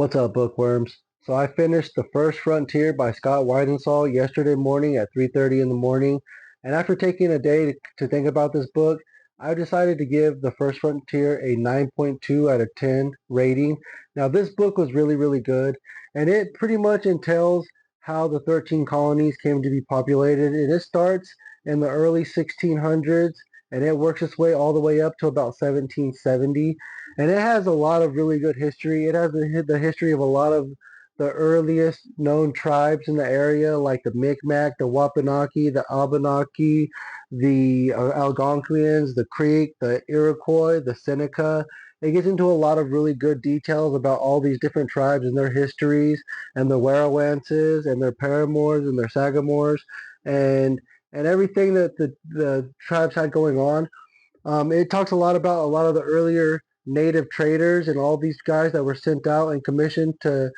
What's up, bookworms? So I finished The First Frontier by Scott Weidensaul yesterday morning at 3:30 in the morning. And after taking a day to think about this book, I decided to give The First Frontier a 9.2 out of 10 rating. Now, this book was really, really good, and it pretty much entails how the 13 colonies came to be populated. And it starts in the early 1600s, and it works its way all the way up to about 1770, and it has a lot of really good history. It has the history of a lot of the earliest known tribes in the area, like the Micmac, the Wapanaki, the Abenaki, the Algonquians, the Creek, the Iroquois, the Seneca. It gets into a lot of really good details about all these different tribes and their histories, and the Werowance and their paramours and their sagamores, and and everything that the tribes had going on. It talks a lot about a lot of the earlier native traders and all these guys that were sent out and commissioned to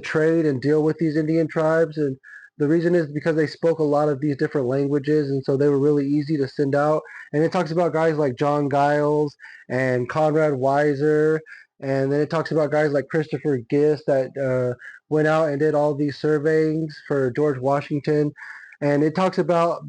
trade and deal with these Indian tribes. And the reason is because they spoke a lot of these different languages, and so they were really easy to send out. And it talks about guys like John Giles and Conrad Weiser, and then it talks about guys like Christopher Gist that went out and did all these surveyings for George Washington. And it talks about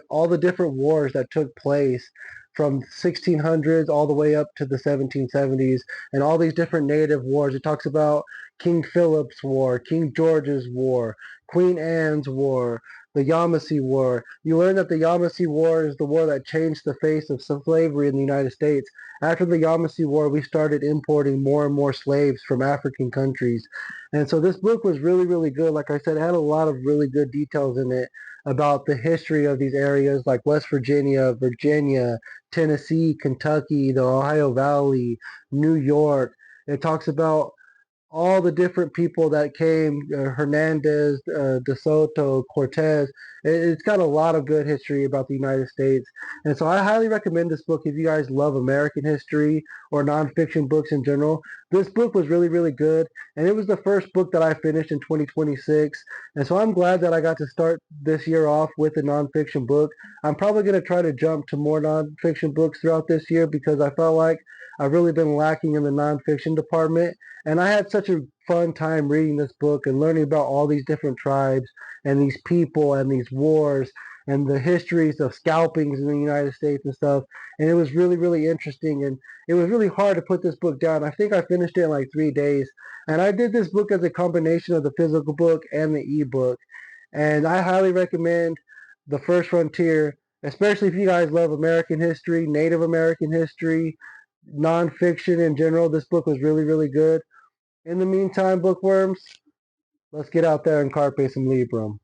all the different wars that took place from 1600s all the way up to the 1770s, and all these different native wars. It talks about King Philip's War, King George's War, Queen Anne's War, the Yamasee War. You learn that the Yamasee War is the war that changed the face of slavery in the United States. After the Yamasee War, we started importing more and more slaves from African countries. And so this book was really, really good. Like I said, it had a lot of really good details in it about the history of these areas like West Virginia, Virginia, Tennessee, Kentucky, the Ohio Valley, New York. It talks about all the different people that came, Hernandez, De Soto, Cortez. It's got a lot of good history about the United States. And so I highly recommend this book if you guys love American history or nonfiction books in general. This book was really, really good. And it was the first book that I finished in 2026. And so I'm glad that I got to start this year off with a nonfiction book. I'm probably going to try to jump to more nonfiction books throughout this year because I felt like I've really been lacking in the nonfiction department. And I had such a fun time reading this book and learning about all these different tribes and these people and these wars and the histories of scalpings in the United States and stuff. And it was really, really interesting. And it was really hard to put this book down. I think I finished it in like 3 days. And I did this book as a combination of the physical book and the ebook. And I highly recommend The First Frontier, especially if you guys love American history, Native American history, nonfiction in general. This book was really, really good. In the meantime, bookworms, let's get out there and carpe some Librum.